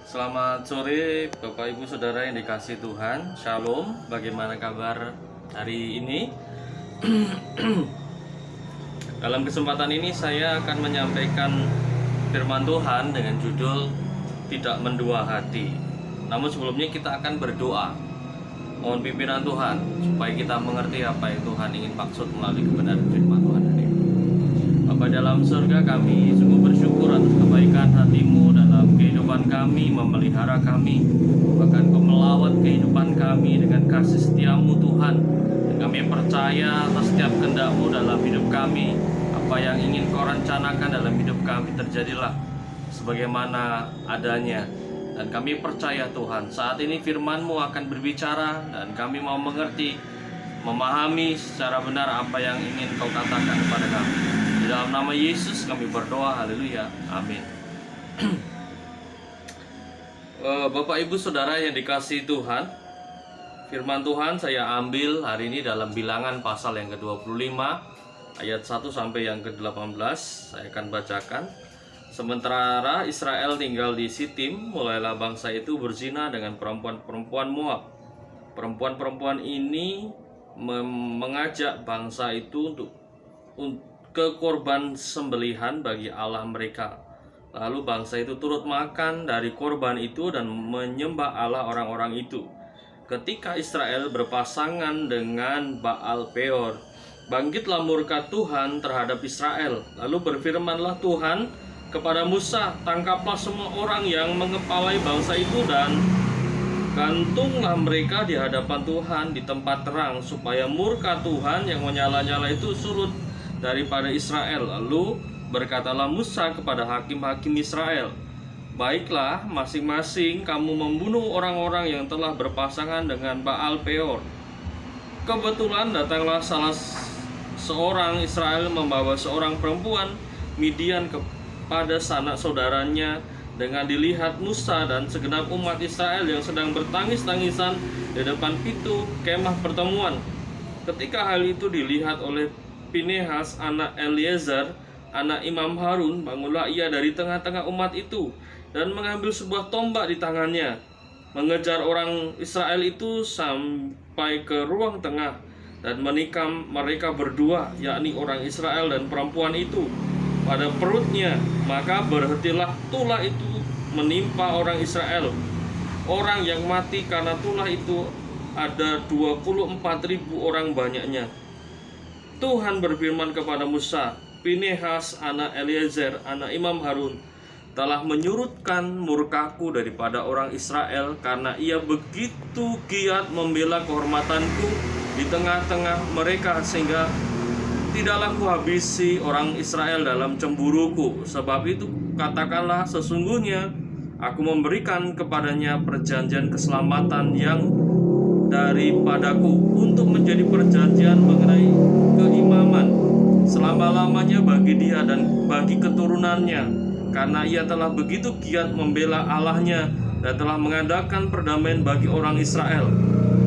Selamat sore Bapak Ibu Saudara yang dikasihi Tuhan. Shalom. Bagaimana kabar hari ini? Dalam kesempatan ini saya akan menyampaikan firman Tuhan dengan judul Tidak Mendua Hati. Namun sebelumnya kita akan berdoa. Mohon pimpinan Tuhan supaya kita mengerti apa yang Tuhan ingin maksud melalui kebenaran firman Tuhan hari ini. Bapa dalam surga, kami sungguh bersyukur atas kebaikan hati-Mu dalam kehidupan kami, memelihara kami, bahkan Kau melawat kehidupan kami dengan kasih setia-Mu Tuhan. Dan kami percaya atas setiap kehendak-Mu dalam hidup kami. Apa yang ingin Kau rencanakan dalam hidup kami terjadilah sebagaimana adanya. Dan kami percaya Tuhan, saat ini firman-Mu akan berbicara dan kami mau mengerti, memahami secara benar apa yang ingin Kau katakan kepada kami. Di dalam nama Yesus kami berdoa, haleluya, amin. Bapak Ibu Saudara yang dikasihi Tuhan, firman Tuhan saya ambil hari ini dalam Bilangan pasal yang ke-25 ayat 1 sampai yang ke-18. Saya akan bacakan. Sementara Israel tinggal di Sitim, mulailah bangsa itu berzina dengan perempuan-perempuan Moab. Perempuan-perempuan ini mengajak bangsa itu untuk ke korban sembelihan bagi Allah mereka. Lalu bangsa itu turut makan dari korban itu dan menyembah Allah orang-orang itu. Ketika Israel berpasangan dengan Baal Peor, bangkitlah murka Tuhan terhadap Israel. Lalu berfirmanlah Tuhan kepada Musa, tangkaplah semua orang yang mengepalai bangsa itu dan gantunglah mereka di hadapan Tuhan di tempat terang, supaya murka Tuhan yang menyala-nyala itu surut daripada Israel. Lalu berkatalah Musa kepada hakim-hakim Israel, baiklah, masing-masing kamu membunuh orang-orang yang telah berpasangan dengan Baal Peor. Kebetulan datanglah salah seorang Israel membawa seorang perempuan Midian kepada sanak saudaranya. Dengan dilihat Musa dan segenap umat Israel yang sedang bertangis-tangisan di depan pintu kemah pertemuan. Ketika hal itu dilihat oleh Pinehas anak Eliezer, anak Imam Harun, bangunlah ia dari tengah-tengah umat itu dan mengambil sebuah tombak di tangannya, mengejar orang Israel itu sampai ke ruang tengah dan menikam mereka berdua, yakni orang Israel dan perempuan itu, pada perutnya. Maka berhentilah tulah itu menimpa orang Israel. Orang yang mati karena tulah itu ada 24.000 orang banyaknya. Tuhan berfirman kepada Musa, Pinehas anak Eliezer, anak Imam Harun, telah menyurutkan murkaku daripada orang Israel, karena ia begitu giat membela kehormatanku di tengah-tengah mereka, sehingga tidaklah kuhabisi orang Israel dalam cemburuku. Sebab itu katakanlah, sesungguhnya aku memberikan kepadanya perjanjian keselamatan yang daripadaku untuk menjadi perjanjian mengenai keimaman selama-lamanya bagi dia dan bagi keturunannya, karena ia telah begitu giat membela Allahnya dan telah mengadakan perdamaian bagi orang Israel.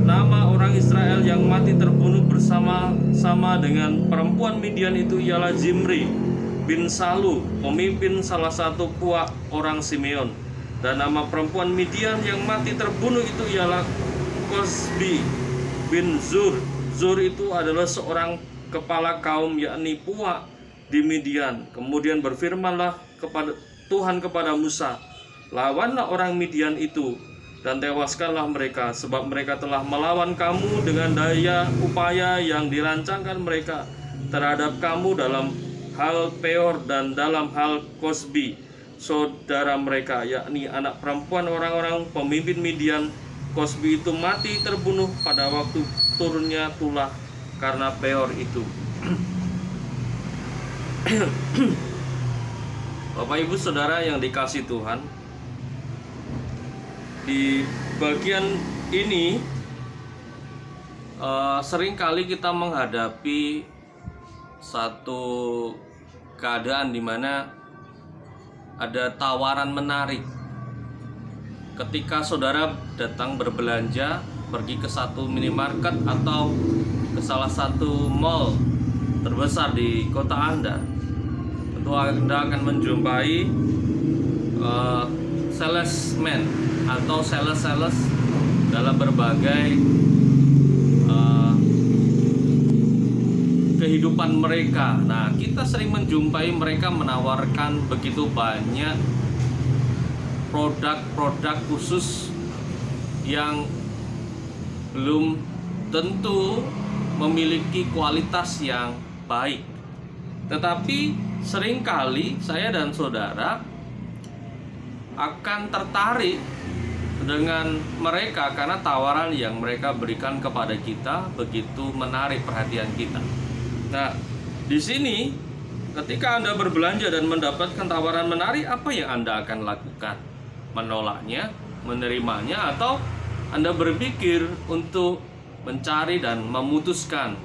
Nama orang Israel yang mati terbunuh bersama-sama dengan perempuan Midian itu ialah Zimri bin Salu, pemimpin salah satu puak orang Simeon. Dan nama perempuan Midian yang mati terbunuh itu ialah Kosbi bin Zur. Zur itu adalah seorang kepala kaum, yakni puak di Midian. Kemudian berfirmanlah kepada Tuhan kepada Musa, lawanlah orang Midian itu dan tewaskanlah mereka, sebab mereka telah melawan kamu dengan daya upaya yang dirancangkan mereka terhadap kamu dalam hal Peor dan dalam hal Kosbi, saudara mereka, yakni anak perempuan orang-orang pemimpin Midian. Kosbi itu mati terbunuh pada waktu turunnya tulah karena Peor itu. Bapak Ibu Saudara yang dikasihi Tuhan, di bagian ini seringkali kita menghadapi satu keadaan di mana ada tawaran menarik. Ketika saudara datang berbelanja, pergi ke satu minimarket atau ke salah satu mall terbesar di kota Anda, tentu Anda akan menjumpai salesman atau sales dalam berbagai kehidupan mereka. Nah, kita sering menjumpai mereka menawarkan begitu banyak produk-produk khusus yang belum tentu memiliki kualitas yang baik. Tetapi seringkali saya dan saudara akan tertarik dengan mereka karena tawaran yang mereka berikan kepada kita begitu menarik perhatian kita. Nah, di sini ketika Anda berbelanja dan mendapatkan tawaran menarik, apa yang Anda akan lakukan? Menolaknya, menerimanya, atau Anda berpikir untuk mencari dan memutuskan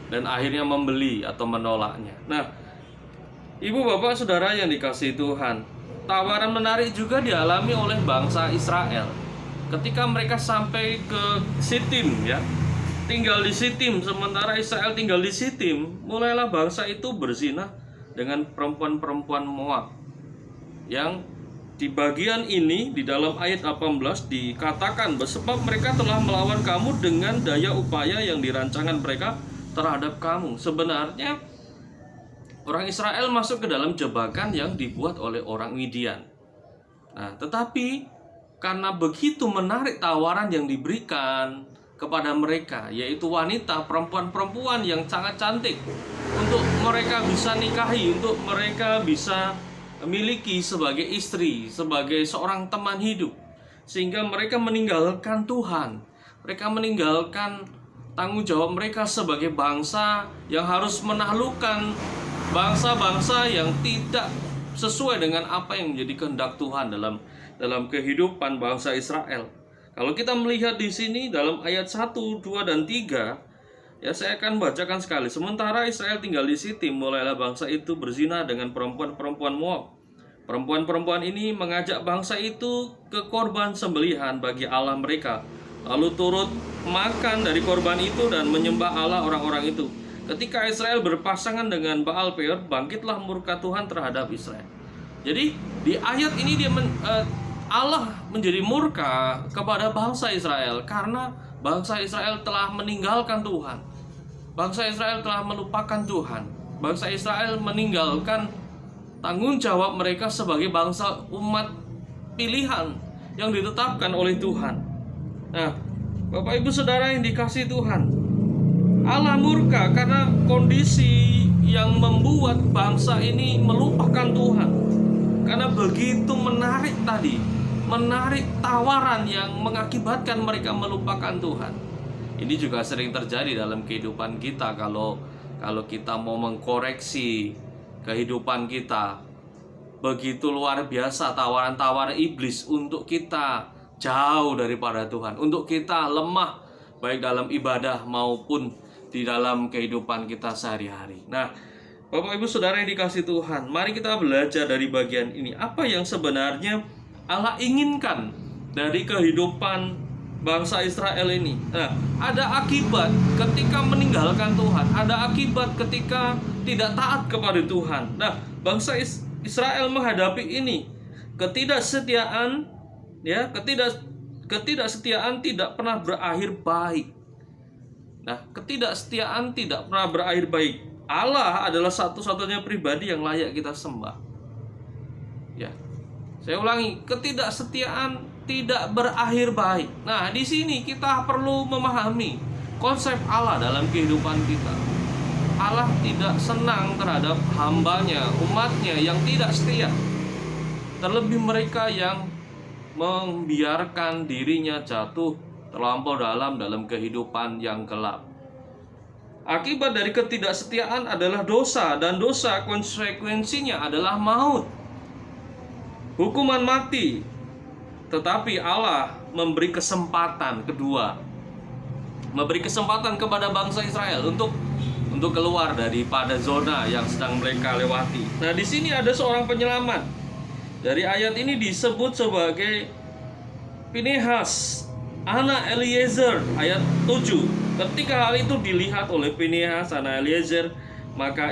dan akhirnya membeli atau menolaknya? Nah, Ibu bapak saudara yang dikasihi Tuhan, tawaran menarik juga dialami oleh bangsa Israel ketika mereka sampai ke Sitim, ya, tinggal di Sitim. Sementara Israel tinggal di Sitim, mulailah bangsa itu berzina dengan perempuan-perempuan Moab. Yang di bagian ini di dalam ayat 18 dikatakan, sebab mereka telah melawan kamu dengan daya upaya yang dirancangan mereka terhadap kamu. Sebenarnya orang Israel masuk ke dalam jebakan yang dibuat oleh orang Midian. Nah, tetapi karena begitu menarik tawaran yang diberikan kepada mereka, yaitu wanita, perempuan-perempuan yang sangat cantik, untuk mereka bisa nikahi, untuk mereka bisa miliki sebagai istri, sebagai seorang teman hidup, sehingga mereka meninggalkan Tuhan. Mereka meninggalkan tanggung jawab mereka sebagai bangsa yang harus menaklukkan bangsa-bangsa yang tidak sesuai dengan apa yang menjadi kehendak Tuhan dalam kehidupan bangsa Israel. Kalau kita melihat di sini dalam ayat 1, 2, dan 3, ya, saya akan bacakan sekali. Sementara Israel tinggal di Sitim, mulailah bangsa itu berzina dengan perempuan-perempuan Moab. Perempuan-perempuan ini mengajak bangsa itu ke korban sembelihan bagi Allah mereka, lalu turut makan dari korban itu dan menyembah Allah orang-orang itu. Ketika Israel berpasangan dengan Baal Peor, bangkitlah murka Tuhan terhadap Israel. Jadi di ayat ini Allah menjadi murka kepada bangsa Israel karena bangsa Israel telah meninggalkan Tuhan. Bangsa Israel telah melupakan Tuhan. Bangsa Israel meninggalkan tanggung jawab mereka sebagai bangsa umat pilihan yang ditetapkan oleh Tuhan. Nah, Bapak Ibu Saudara yang dikasihi Tuhan, Allah murka karena kondisi yang membuat bangsa ini melupakan Tuhan. Karena begitu menarik tadi, menarik tawaran yang mengakibatkan mereka melupakan Tuhan. Ini juga sering terjadi dalam kehidupan kita kalau kita mau mengkoreksi kehidupan kita. Begitu luar biasa tawaran-tawaran iblis untuk kita jauh daripada Tuhan, untuk kita lemah baik dalam ibadah maupun di dalam kehidupan kita sehari-hari. Nah, Bapak Ibu Saudara yang dikasihi Tuhan, mari kita belajar dari bagian ini. Apa yang sebenarnya Allah inginkan dari kehidupan bangsa Israel ini? Nah, ada akibat ketika meninggalkan Tuhan, ada akibat ketika tidak taat kepada Tuhan. Nah, bangsa Israel menghadapi ini, ketidaksetiaan, ya, ketidaksetiaan tidak pernah berakhir baik. Nah, ketidaksetiaan tidak pernah berakhir baik. Allah adalah satu-satunya pribadi yang layak kita sembah. Ya, saya ulangi, ketidaksetiaan tidak berakhir baik. Nah, di sini kita perlu memahami konsep Allah dalam kehidupan kita. Allah tidak senang terhadap hambanya, umatnya yang tidak setia. Terlebih mereka yang membiarkan dirinya jatuh terlampau dalam kehidupan yang gelap. Akibat dari ketidaksetiaan adalah dosa, dan dosa konsekuensinya adalah maut, hukuman mati. Tetapi Allah memberi kesempatan kedua, memberi kesempatan kepada bangsa Israel untuk keluar daripada zona yang sedang mereka lewati. Nah, di sini ada seorang penyelamat. Dari ayat ini disebut sebagai Pinehas, anak Eliezer, ayat 7. Ketika hal itu dilihat oleh Pinehas, anak Eliezer, maka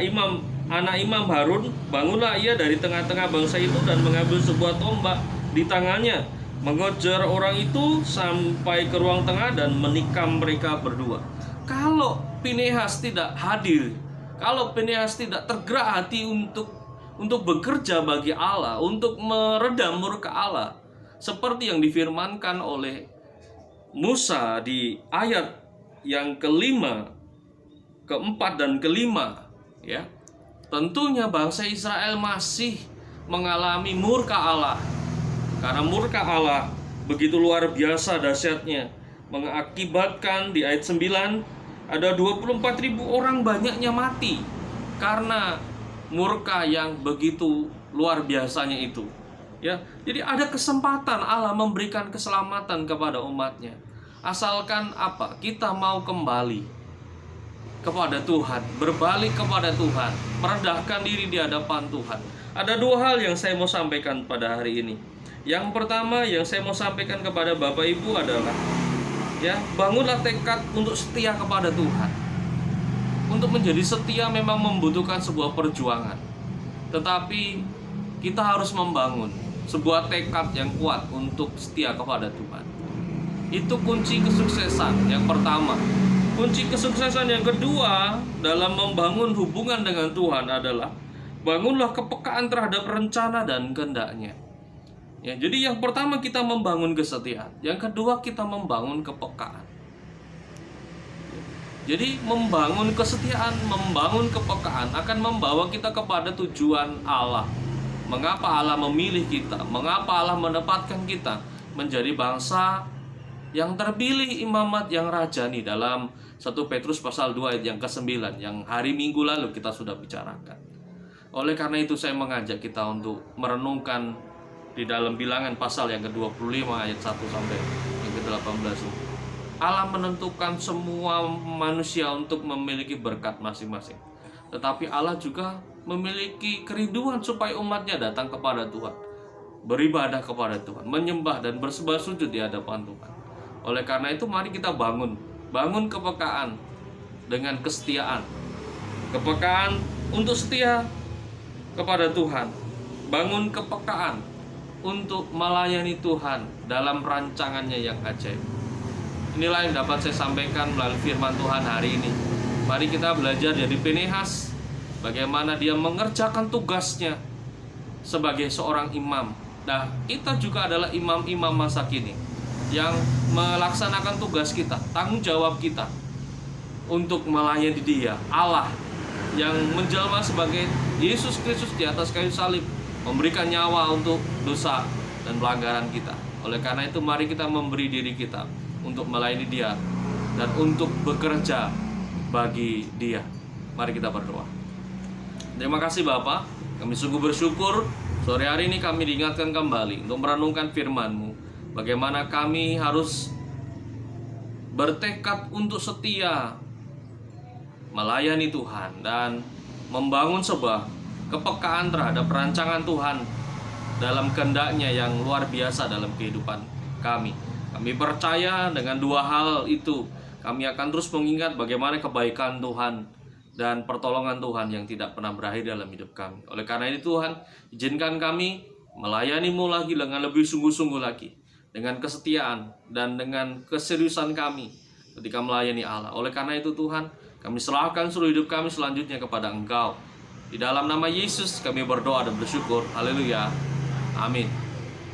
anak Imam Harun, bangunlah ia dari tengah-tengah bangsa itu dan mengambil sebuah tombak di tangannya, mengejar orang itu sampai ke ruang tengah dan menikam mereka berdua. Kalau Pinehas tidak hadir, kalau Pinehas tidak tergerak hati untuk bekerja bagi Allah, untuk meredam murka Allah, seperti yang difirmankan oleh Musa di ayat yang kelima, keempat dan kelima, ya, tentunya bangsa Israel masih mengalami murka Allah. Karena murka Allah begitu luar biasa dahsyatnya, mengakibatkan di ayat 9 ada 24.000 orang banyaknya mati karena murka yang begitu luar biasanya itu. Ya, jadi ada kesempatan Allah memberikan keselamatan kepada umatnya. Asalkan apa? Kita mau kembali kepada Tuhan, berbalik kepada Tuhan, merendahkan diri di hadapan Tuhan. Ada dua hal yang saya mau sampaikan pada hari ini. Yang pertama yang saya mau sampaikan kepada Bapak Ibu adalah, ya, bangunlah tekad untuk setia kepada Tuhan. Untuk menjadi setia memang membutuhkan sebuah perjuangan. Tetapi kita harus membangun sebuah tekad yang kuat untuk setia kepada Tuhan. Itu kunci kesuksesan yang pertama. Kunci kesuksesan yang kedua dalam membangun hubungan dengan Tuhan adalah bangunlah kepekaan terhadap rencana dan kehendak-Nya. Ya, jadi yang pertama kita membangun kesetiaan, yang kedua kita membangun kepekaan. Jadi membangun kesetiaan, membangun kepekaan akan membawa kita kepada tujuan Allah. Mengapa Allah memilih kita? Mengapa Allah menempatkan kita menjadi bangsa yang terpilih, imamat yang rajani, dalam 1 Petrus pasal 2 ayat yang ke-9 yang hari Minggu lalu kita sudah bicarakan. Oleh karena itu saya mengajak kita untuk merenungkan di dalam Bilangan pasal yang ke-25 ayat 1 sampai yang ke-18. Allah menentukan semua manusia untuk memiliki berkat masing-masing. Tetapi Allah juga memiliki kerinduan supaya umatnya datang kepada Tuhan, beribadah kepada Tuhan, menyembah dan bersembah sujud di hadapan Tuhan. Oleh karena itu mari kita bangun kepekaan dengan kesetiaan. Kepekaan untuk setia kepada Tuhan. Bangun kepekaan untuk melayani Tuhan dalam rancangannya yang ajaib. Inilah yang dapat saya sampaikan melalui firman Tuhan hari ini. Mari kita belajar dari Pinehas, bagaimana dia mengerjakan tugasnya sebagai seorang imam. Nah, kita juga adalah imam-imam masa kini yang melaksanakan tugas kita, tanggung jawab kita untuk melayani Dia, Allah yang menjelma sebagai Yesus Kristus di atas kayu salib, memberikan nyawa untuk dosa dan pelanggaran kita. Oleh karena itu mari kita memberi diri kita untuk melayani Dia dan untuk bekerja bagi Dia. Mari kita berdoa. Terima kasih Bapa, kami sungguh bersyukur sore hari ini kami diingatkan kembali untuk merenungkan firman-Mu, bagaimana kami harus bertekad untuk setia melayani Tuhan dan membangun sebuah kepekaan terhadap rancangan Tuhan dalam kehendak-Nya yang luar biasa dalam kehidupan kami. Kami percaya dengan dua hal itu kami akan terus mengingat bagaimana kebaikan Tuhan dan pertolongan Tuhan yang tidak pernah berakhir dalam hidup kami. Oleh karena itu Tuhan, izinkan kami melayani-Mu lagi dengan lebih sungguh-sungguh lagi, dengan kesetiaan dan dengan keseriusan kami ketika melayani Allah. Oleh karena itu Tuhan, kami serahkan seluruh hidup kami selanjutnya kepada Engkau. Di dalam nama Yesus kami berdoa dan bersyukur. Haleluya. Amin.